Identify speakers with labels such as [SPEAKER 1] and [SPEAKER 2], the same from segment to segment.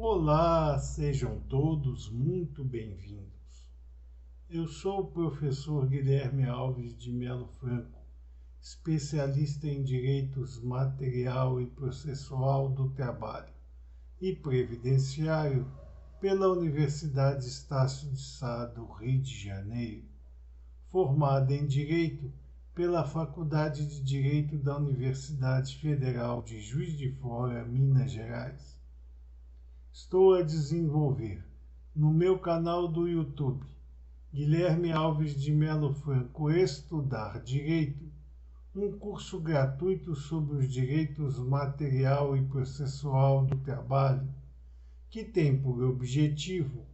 [SPEAKER 1] Olá, sejam todos muito bem-vindos. Eu sou o professor Guilherme Alves de Melo Franco, especialista em Direitos Material e Processual do Trabalho e Previdenciário pela Universidade Estácio de Sá do Rio de Janeiro, formado em Direito pela Faculdade de Direito da Universidade Federal de Juiz de Fora, Minas Gerais. Estou a desenvolver no meu canal do YouTube, Guilherme Alves de Melo Franco Estudar Direito, um curso gratuito sobre os direitos material e processual do trabalho, que tem por objetivo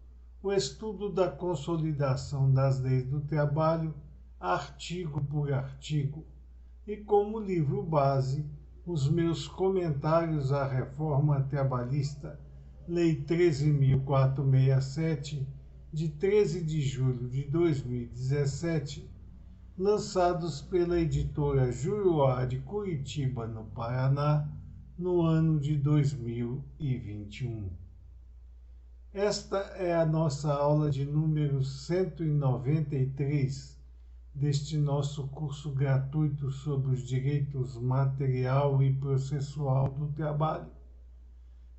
[SPEAKER 1] o estudo da consolidação das leis do trabalho, artigo por artigo, e como livro base, os meus comentários à reforma trabalhista, Lei 13.467, de 13 de julho de 2017, lançados pela editora Juruá de Curitiba, no Paraná, no ano de 2021. Esta é a nossa aula de número 193 deste nosso curso gratuito sobre os direitos material e processual do trabalho.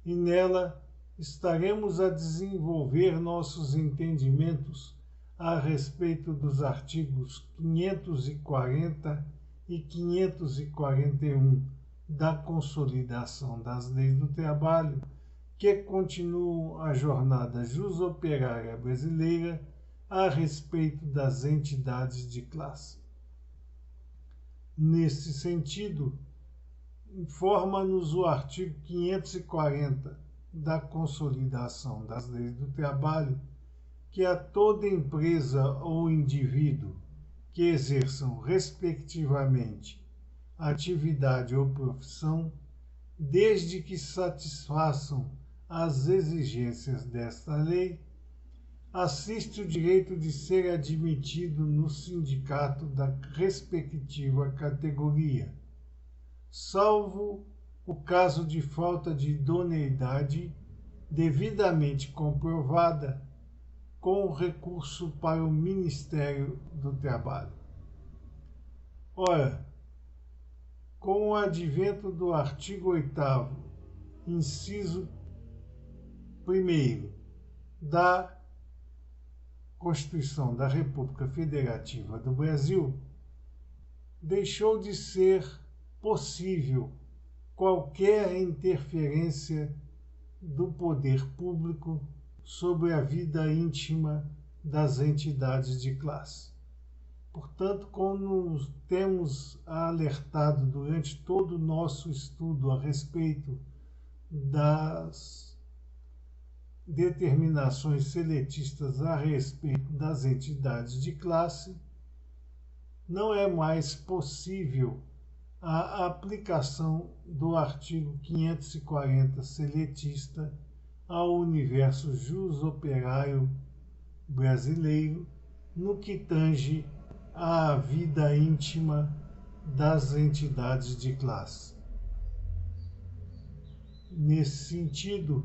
[SPEAKER 1] E nela estaremos a desenvolver nossos entendimentos a respeito dos artigos 540 e 541 da Consolidação das Leis do Trabalho, que continuam a jornada jusoperária brasileira a respeito das entidades de classe. Nesse sentido, informa-nos o artigo 540 da Consolidação das Leis do Trabalho que a toda empresa ou indivíduo que exerçam, respectivamente, atividade ou profissão, desde que satisfaçam as exigências desta lei, assiste o direito de ser admitido no sindicato da respectiva categoria, salvo o caso de falta de idoneidade devidamente comprovada com recurso para o Ministério do Trabalho. Ora, com o advento do artigo 8º, inciso 1º da Constituição da República Federativa do Brasil, deixou de ser possível qualquer interferência do poder público sobre a vida íntima das entidades de classe. Portanto, como temos alertado durante todo o nosso estudo a respeito das determinações seletistas a respeito das entidades de classe, não é mais possível a aplicação do artigo 540 seletista ao universo jusoperário brasileiro no que tange à vida íntima das entidades de classe. Nesse sentido,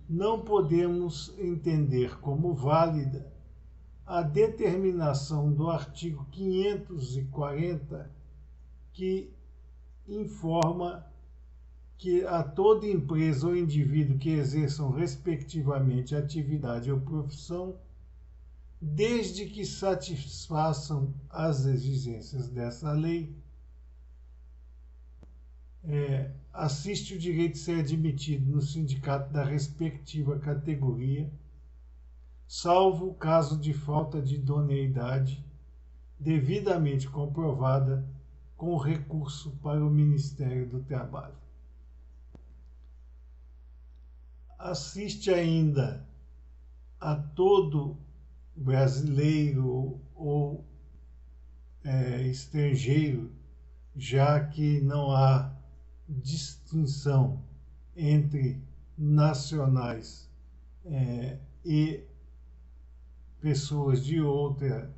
[SPEAKER 1] não podemos entender como válida a determinação do artigo 540 que informa que a toda empresa ou indivíduo que exerçam respectivamente atividade ou profissão, desde que satisfaçam as exigências dessa lei, assiste o direito de ser admitido no sindicato da respectiva categoria, salvo o caso de falta de idoneidade devidamente comprovada com recurso para o Ministério do Trabalho. Assiste ainda a todo brasileiro ou estrangeiro, já que não há distinção entre nacionais e pessoas de outra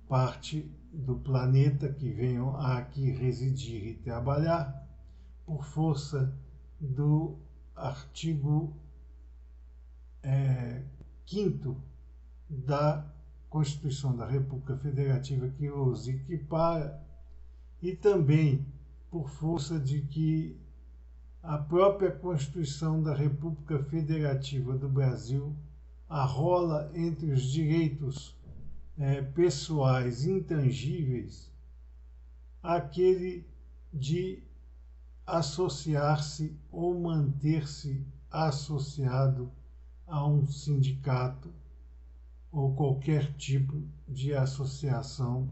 [SPEAKER 1] parte do planeta que venham aqui residir e trabalhar, por força do artigo 5º da Constituição da República Federativa, que os equipara, e também por força de que a própria Constituição da República Federativa do Brasil arrola entre os direitos pessoais intangíveis aquele de associar-se ou manter-se associado a um sindicato ou qualquer tipo de associação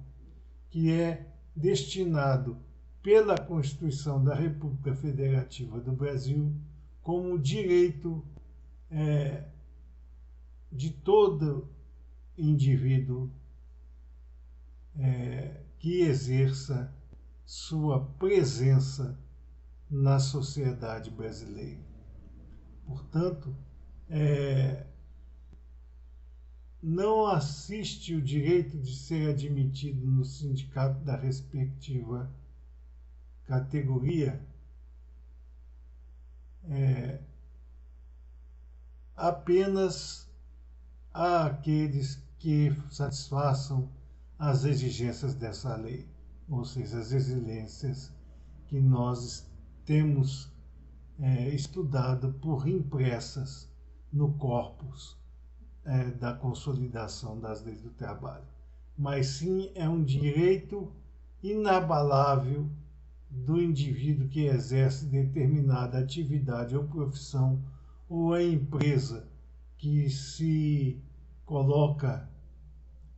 [SPEAKER 1] que é destinado pela Constituição da República Federativa do Brasil como direito de todo indivíduo que exerça sua presença na sociedade brasileira. Portanto, não assiste o direito de ser admitido no sindicato da respectiva categoria apenas àqueles que satisfaçam as exigências dessa lei, ou seja, as exigências que nós temos estudado por impressas no corpus da consolidação das leis do trabalho. Mas sim é um direito inabalável do indivíduo que exerce determinada atividade ou profissão, ou a empresa que se coloca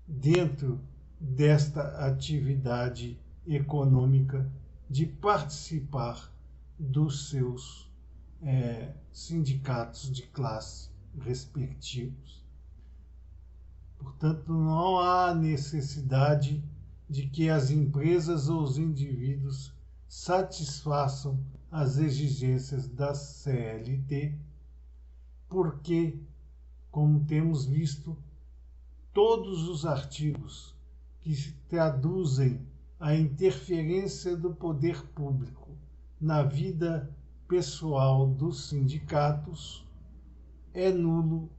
[SPEAKER 1] dentro desta atividade econômica, de participar dos seus sindicatos de classe respectivos. Portanto, não há necessidade de que as empresas ou os indivíduos satisfaçam as exigências da CLT, porque, como temos visto, todos os artigos que traduzem a interferência do poder público na vida pessoal dos sindicatos é nulo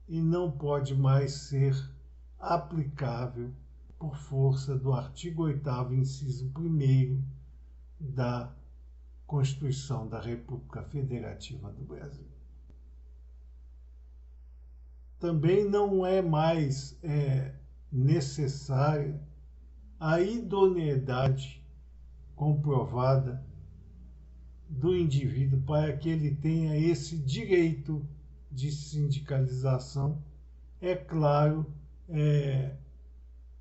[SPEAKER 1] e não pode mais ser aplicável por força do artigo 8º, inciso 1º da Constituição da República Federativa do Brasil. Também não é mais necessária a idoneidade comprovada do indivíduo para que ele tenha esse direito de sindicalização, é claro,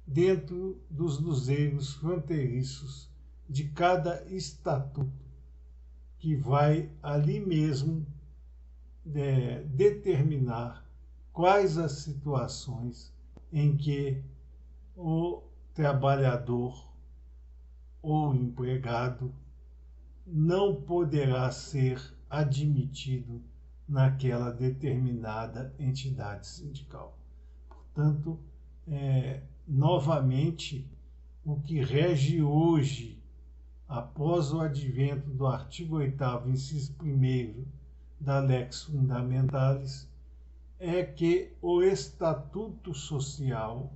[SPEAKER 1] dentro dos luzeiros fronteiriços de cada estatuto, que vai ali mesmo determinar quais as situações em que o trabalhador ou empregado não poderá ser admitido naquela determinada entidade sindical. Portanto, novamente, o que rege hoje, após o advento do artigo 8º, inciso 1º da Lex Fundamentalis, é que o Estatuto Social,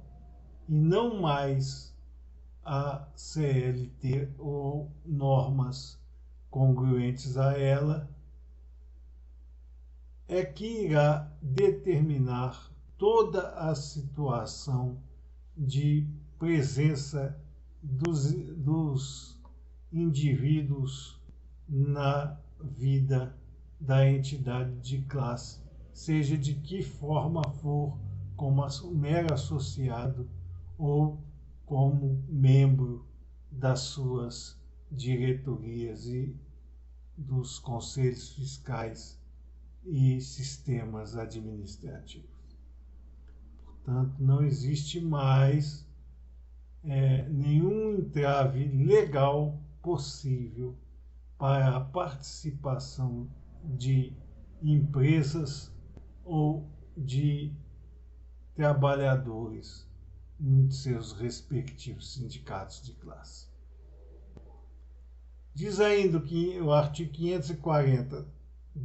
[SPEAKER 1] e não mais a CLT ou normas congruentes a ela, é que irá determinar toda a situação de presença dos indivíduos na vida da entidade de classe, seja de que forma for, como mero associado ou como membro das suas diretorias e dos conselhos fiscais e sistemas administrativos. Portanto, não existe mais nenhum entrave legal possível para a participação de empresas ou de trabalhadores em seus respectivos sindicatos de classe. Diz ainda que o artigo 540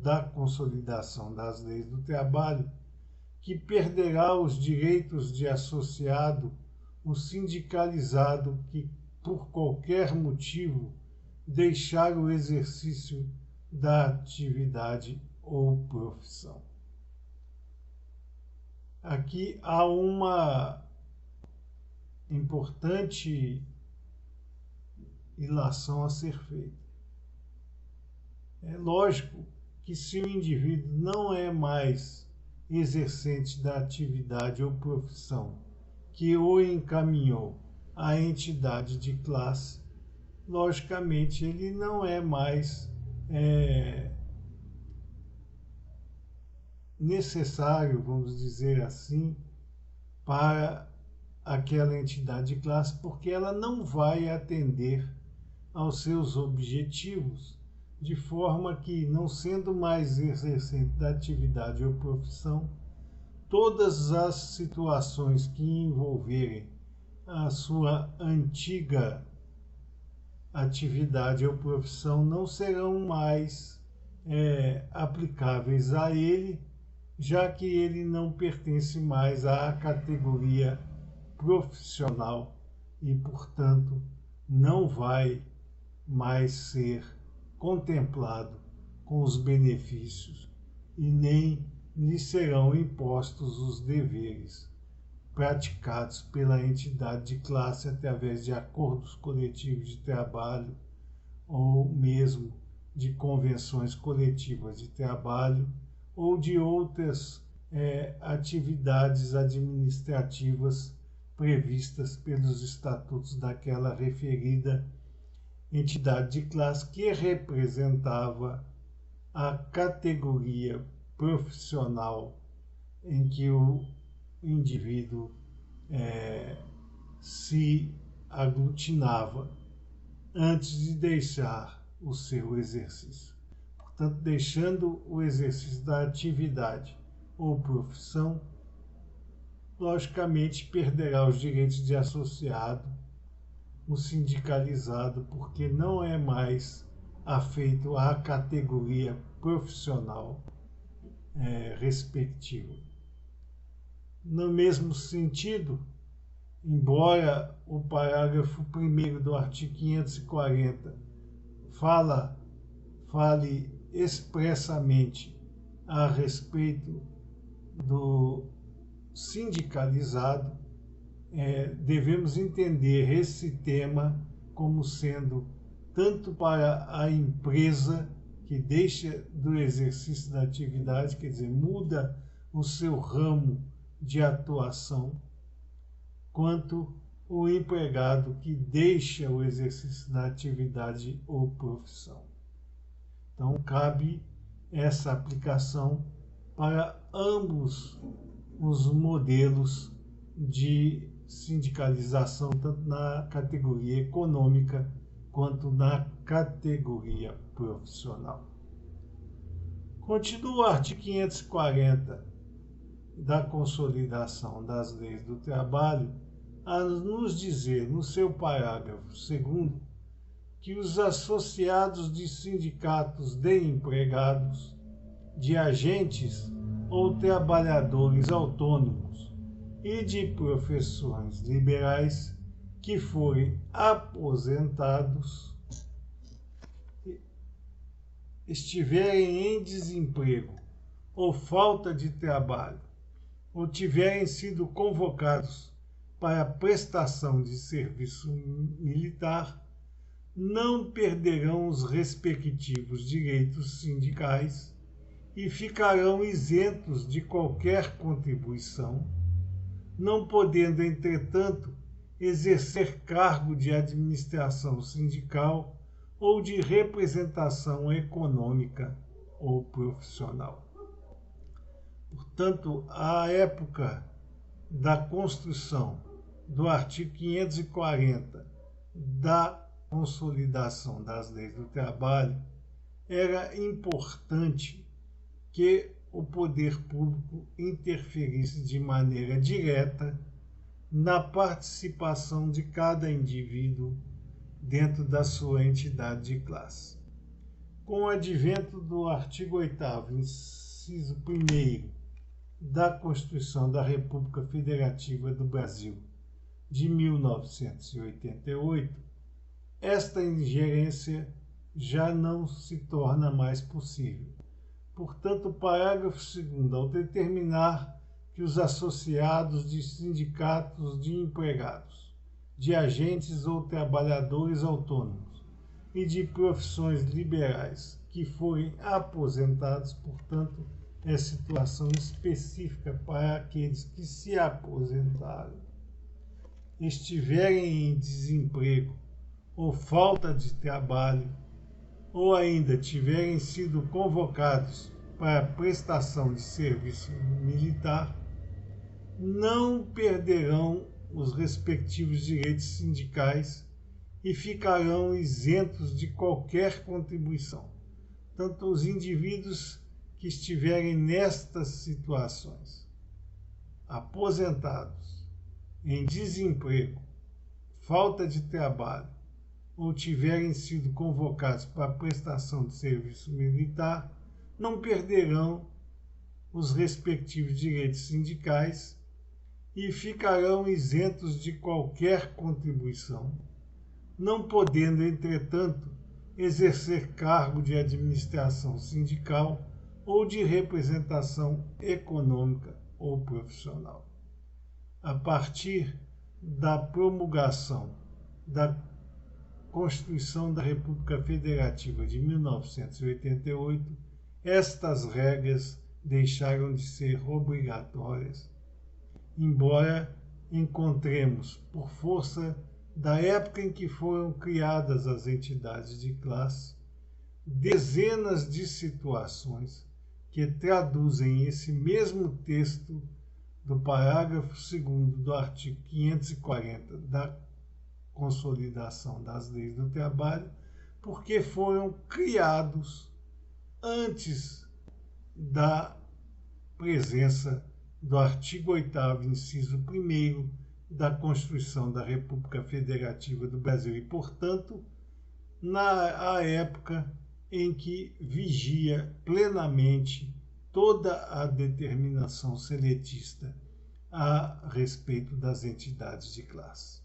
[SPEAKER 1] da Consolidação das Leis do Trabalho, que perderá os direitos de associado o sindicalizado que, por qualquer motivo, deixar o exercício da atividade ou profissão. Aqui há uma importante ilação a ser feita. É lógico que se o indivíduo não é mais exercente da atividade ou profissão que o encaminhou à entidade de classe, logicamente ele não é mais necessário, vamos dizer assim, para aquela entidade de classe, porque ela não vai atender aos seus objetivos, de forma que, não sendo mais exercente da atividade ou profissão, todas as situações que envolverem a sua antiga atividade ou profissão não serão mais aplicáveis a ele, já que ele não pertence mais à categoria profissional e, portanto, não vai mais ser contemplado com os benefícios e nem lhe serão impostos os deveres praticados pela entidade de classe através de acordos coletivos de trabalho ou mesmo de convenções coletivas de trabalho ou de outras atividades administrativas previstas pelos estatutos daquela referida entidade de classe que representava a categoria profissional em que o indivíduo se aglutinava antes de deixar o seu exercício. Portanto, deixando o exercício da atividade ou profissão, logicamente perderá os direitos de associado, o sindicalizado, porque não é mais afeito à categoria profissional respectiva. No mesmo sentido, embora o parágrafo 1º do artigo 540 fale expressamente a respeito do sindicalizado, devemos entender esse tema como sendo tanto para a empresa que deixa do exercício da atividade, quer dizer, muda o seu ramo de atuação, quanto o empregado que deixa o exercício da atividade ou profissão. Então, cabe essa aplicação para ambos os modelos de sindicalização, tanto na categoria econômica quanto na categoria profissional. Continua o artigo 540 da Consolidação das Leis do Trabalho a nos dizer, no seu parágrafo 2º, que os associados de sindicatos de empregados, de agentes ou trabalhadores autônomos e de profissões liberais que forem aposentados, estiverem em desemprego ou falta de trabalho, ou tiverem sido convocados para a prestação de serviço militar, não perderão os respectivos direitos sindicais e ficarão isentos de qualquer contribuição, não podendo, entretanto, exercer cargo de administração sindical ou de representação econômica ou profissional. Portanto, à época da construção do artigo 540 da Consolidação das Leis do Trabalho, era importante que o poder público interferisse de maneira direta na participação de cada indivíduo dentro da sua entidade de classe. Com o advento do artigo 8º, inciso 1º da Constituição da República Federativa do Brasil de 1988, esta ingerência já não se torna mais possível. Portanto, o parágrafo 2º, ao determinar que os associados de sindicatos de empregados, de agentes ou trabalhadores autônomos e de profissões liberais que forem aposentados, portanto, é situação específica para aqueles que se aposentaram, estiverem em desemprego ou falta de trabalho, ou ainda tiverem sido convocados para prestação de serviço militar, não perderão os respectivos direitos sindicais e ficarão isentos de qualquer contribuição. Tanto os indivíduos que estiverem nestas situações, aposentados, em desemprego, falta de trabalho, ou tiverem sido convocados para prestação de serviço militar, não perderão os respectivos direitos sindicais e ficarão isentos de qualquer contribuição, não podendo, entretanto, exercer cargo de administração sindical ou de representação econômica ou profissional. A partir da promulgação da Constituição da República Federativa de 1988, estas regras deixaram de ser obrigatórias, embora encontremos, por força da época em que foram criadas as entidades de classe, dezenas de situações que traduzem esse mesmo texto do parágrafo 2º do artigo 540 da Consolidação das Leis do Trabalho, porque foram criados antes da presença do artigo 8º, inciso 1º da Constituição da República Federativa do Brasil e, portanto, na época em que vigia plenamente toda a determinação seletista a respeito das entidades de classe.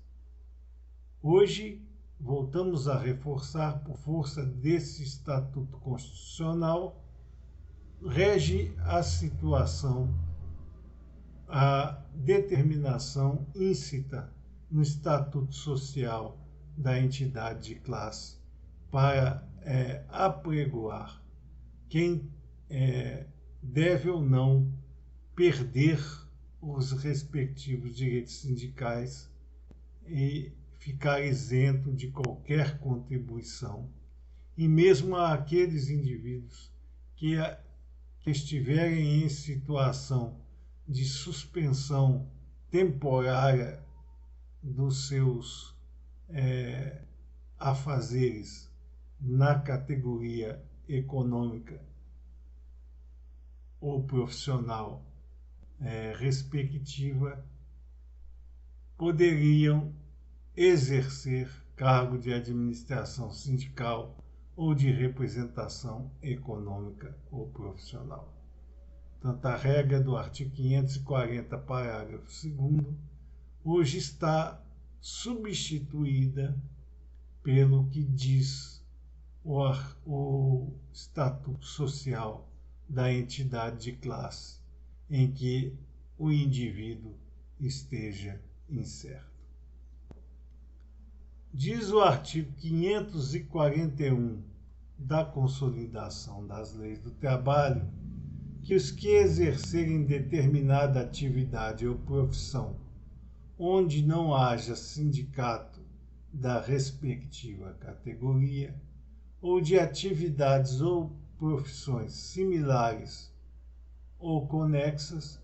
[SPEAKER 1] Hoje, voltamos a reforçar, por força desse Estatuto Constitucional, rege a situação, a determinação íncita no Estatuto Social da entidade de classe para apregoar quem deve ou não perder os respectivos direitos sindicais e ficar isento de qualquer contribuição, e mesmo aqueles indivíduos que estiverem em situação de suspensão temporária dos seus afazeres na categoria econômica ou profissional respectiva, poderiam exercer cargo de administração sindical ou de representação econômica ou profissional. Portanto, a regra do artigo 540, parágrafo 2º, hoje está substituída pelo que diz o Estatuto Social da entidade de classe em que o indivíduo esteja incerto. Diz o artigo 541 da Consolidação das Leis do Trabalho que os que exercerem determinada atividade ou profissão onde não haja sindicato da respectiva categoria ou de atividades ou profissões similares ou conexas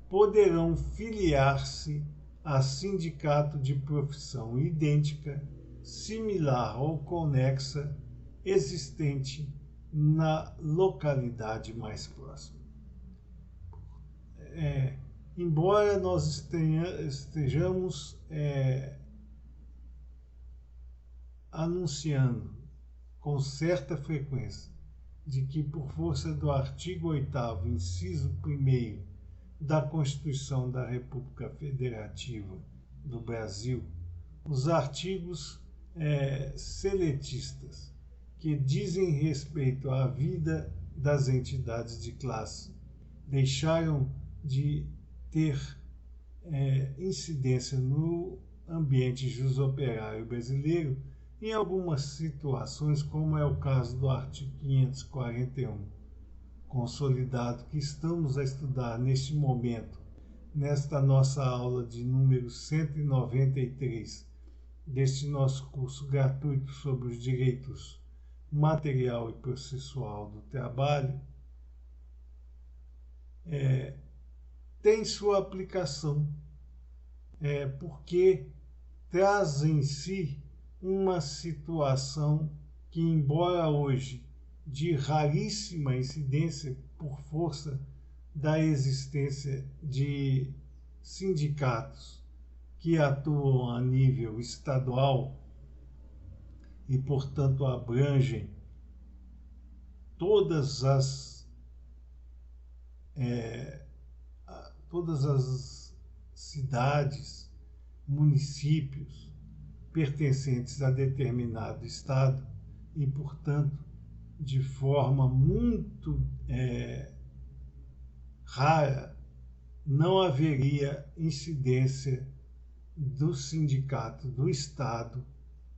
[SPEAKER 1] poderão filiar-se a sindicato de profissão idêntica, similar ou conexa existente na localidade mais próxima. Embora nós estejamos anunciando com certa frequência de que, por força do artigo 8º, inciso 1º da Constituição da República Federativa do Brasil, os artigos seletistas que dizem respeito à vida das entidades de classe deixaram de ter incidência no ambiente jusoperário brasileiro em algumas situações, como é o caso do artigo 541, consolidado, que estamos a estudar neste momento, nesta nossa aula de número 193, deste nosso curso gratuito sobre os direitos material e processual do trabalho, tem sua aplicação, porque traz em si uma situação que, embora hoje de raríssima incidência por força da existência de sindicatos que atuam a nível estadual e, portanto, abrangem todas as cidades, municípios pertencentes a determinado estado e, portanto, de forma muito rara, não haveria incidência do sindicato do Estado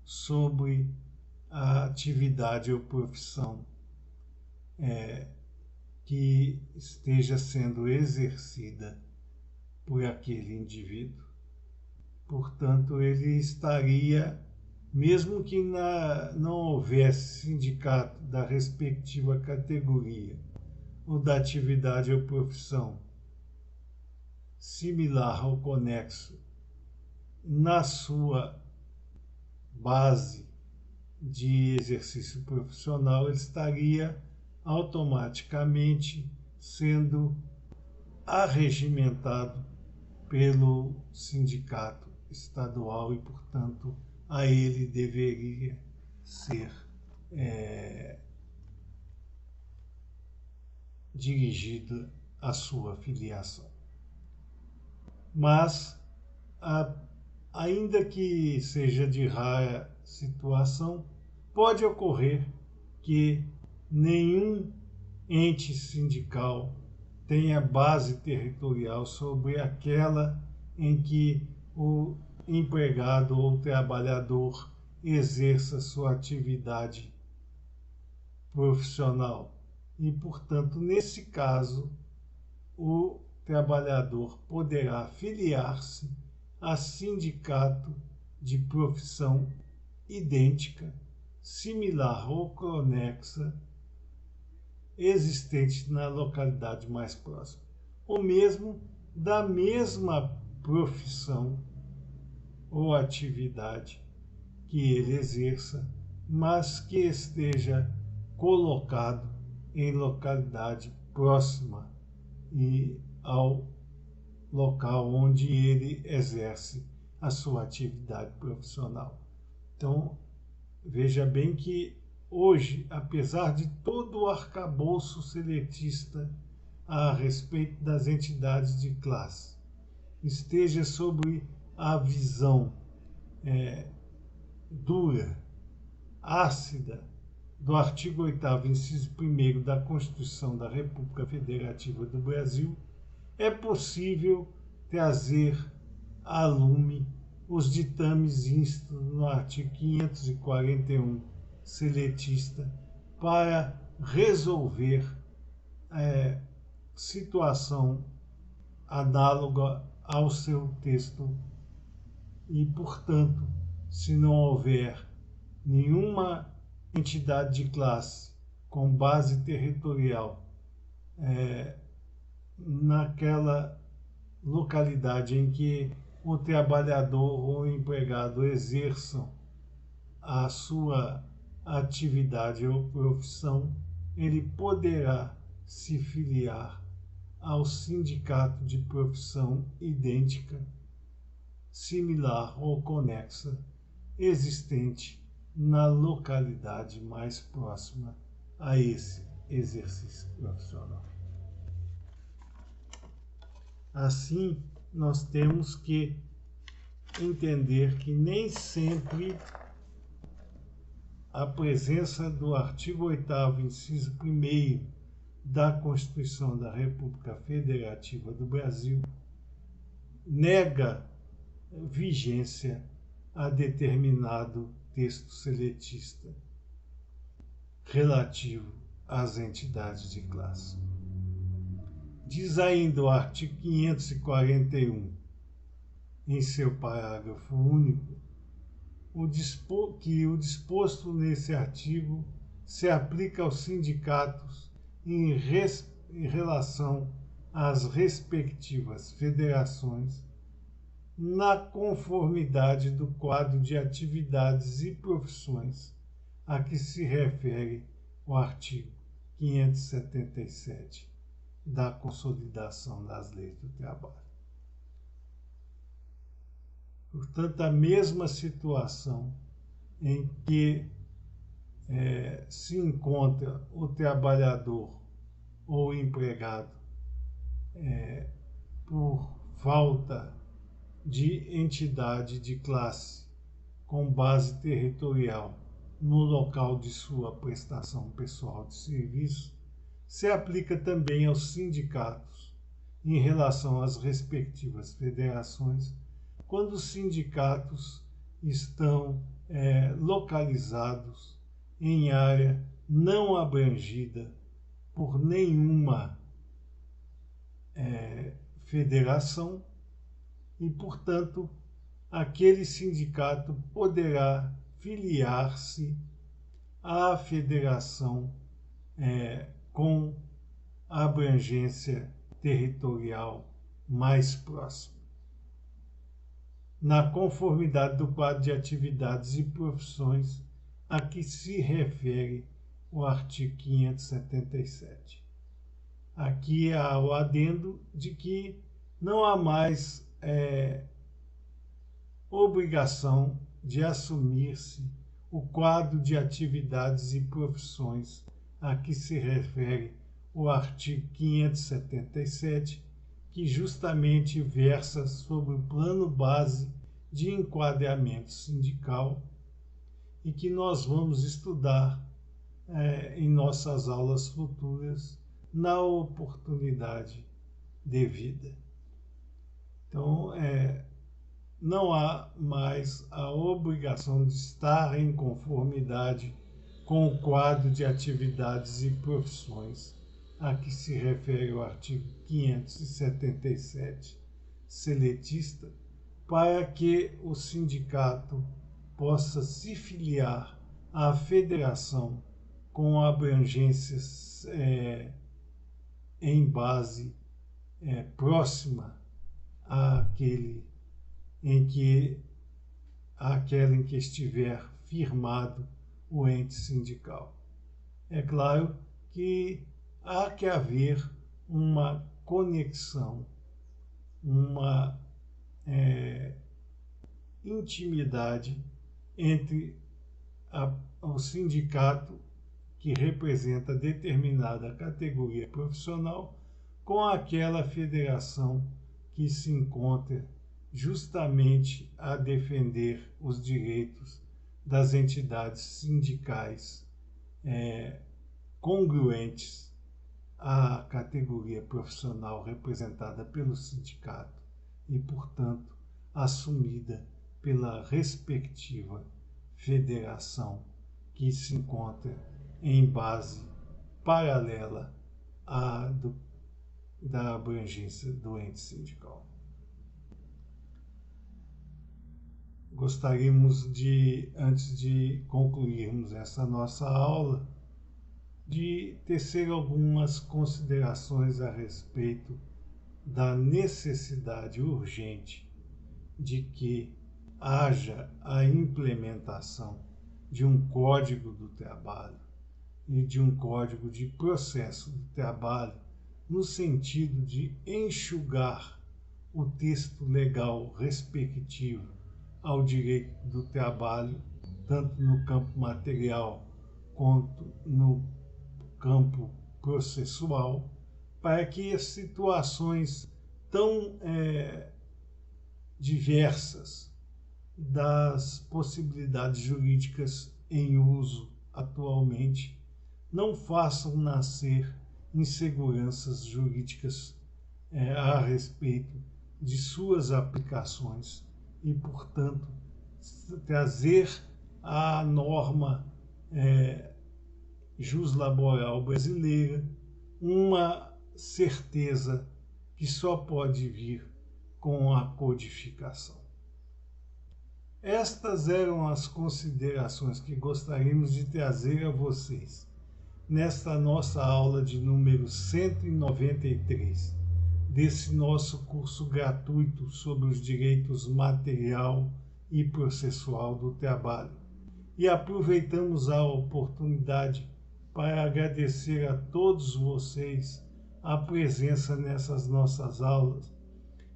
[SPEAKER 1] sobre a atividade ou profissão que esteja sendo exercida por aquele indivíduo. Portanto, ele estaria, mesmo que não houvesse sindicato da respectiva categoria ou da atividade ou profissão similar ou conexo na sua base de exercício profissional, ele estaria automaticamente sendo arregimentado pelo sindicato estadual e, portanto, a ele deveria ser dirigida a sua filiação. Mas, ainda que seja de rara situação, pode ocorrer que nenhum ente sindical tenha base territorial sobre aquela em que o empregado ou trabalhador exerça sua atividade profissional. E, portanto, nesse caso, o trabalhador poderá filiar-se a sindicato de profissão idêntica, similar ou conexa, existente na localidade mais próxima, ou mesmo da mesma profissão ou atividade que ele exerça, mas que esteja colocado em localidade próxima e ao local onde ele exerce a sua atividade profissional. Então, veja bem que hoje, apesar de todo o arcabouço seletista a respeito das entidades de classe esteja sobre a visão dura, ácida, do artigo 8º, inciso 1º da Constituição da República Federativa do Brasil, é possível trazer a lume os ditames instos no artigo 541 seletista para resolver situação análoga ao seu texto e, portanto, se não houver nenhuma entidade de classe com base territorial naquela localidade em que o trabalhador ou o empregado exerçam a sua atividade ou profissão, ele poderá se filiar ao sindicato de profissão idêntica, similar ou conexa, existente na localidade mais próxima a esse exercício profissional. Assim, nós temos que entender que nem sempre a presença do artigo 8º, inciso 1º da Constituição da República Federativa do Brasil nega vigência a determinado texto seletista relativo às entidades de classe. Diz ainda o artigo 541, em seu parágrafo único, que o disposto nesse artigo se aplica aos sindicatos em relação às respectivas federações, na conformidade do quadro de atividades e profissões a que se refere o artigo 577 da Consolidação das Leis do Trabalho. Portanto, a mesma situação em que se encontra o trabalhador ou o empregado por falta de entidade de classe com base territorial no local de sua prestação pessoal de serviço, se aplica também aos sindicatos em relação às respectivas federações, quando os sindicatos estão localizados em área não abrangida por nenhuma federação e, portanto, aquele sindicato poderá filiar-se à federação com abrangência territorial mais próxima, na conformidade do quadro de atividades e profissões a que se refere o artigo 577. Aqui há o adendo de que não há mais obrigação de assumir-se o quadro de atividades e profissões a que se refere o artigo 577, que justamente versa sobre o plano base de enquadramento sindical e que nós vamos estudar em nossas aulas futuras na oportunidade devida. Então, não há mais a obrigação de estar em conformidade com o quadro de atividades e profissões a que se refere o artigo 577 seletista, para que o sindicato possa se filiar à federação com abrangências em base próxima àquela em que estiver firmado o ente sindical. É claro que há que haver uma conexão, uma intimidade entre o sindicato que representa determinada categoria profissional com aquela federação que se encontra justamente a defender os direitos das entidades sindicais congruentes à categoria profissional representada pelo sindicato e, portanto, assumida pela respectiva federação que se encontra em base paralela da abrangência do ente sindical. Gostaríamos de, antes de concluirmos essa nossa aula, de tecer algumas considerações a respeito da necessidade urgente de que haja a implementação de um Código do Trabalho e de um Código de Processo do Trabalho no sentido de enxugar o texto legal respectivo ao direito do trabalho, tanto no campo material quanto no campo processual, para que as situações tão diversas das possibilidades jurídicas em uso atualmente não façam nascer inseguranças jurídicas a respeito de suas aplicações e, portanto, trazer à norma juslaboral brasileira uma certeza que só pode vir com a codificação. Estas eram as considerações que gostaríamos de trazer a vocês nesta nossa aula de número 193 desse nosso curso gratuito sobre os direitos material e processual do trabalho. E aproveitamos a oportunidade para agradecer a todos vocês a presença nessas nossas aulas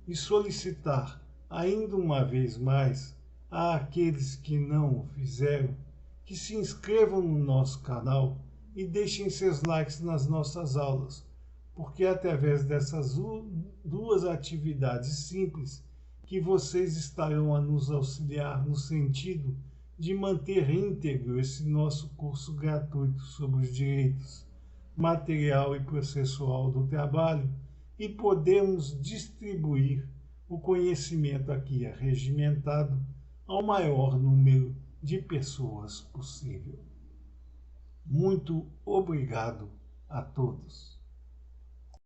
[SPEAKER 1] e solicitar ainda uma vez mais àqueles que não o fizeram que se inscrevam no nosso canal e deixem seus likes nas nossas aulas, porque é através dessas duas atividades simples que vocês estarão a nos auxiliar no sentido de manter íntegro esse nosso curso gratuito sobre os direitos material e processual do trabalho e podermos distribuir o conhecimento aqui regimentado ao maior número de pessoas possível. Muito obrigado a todos.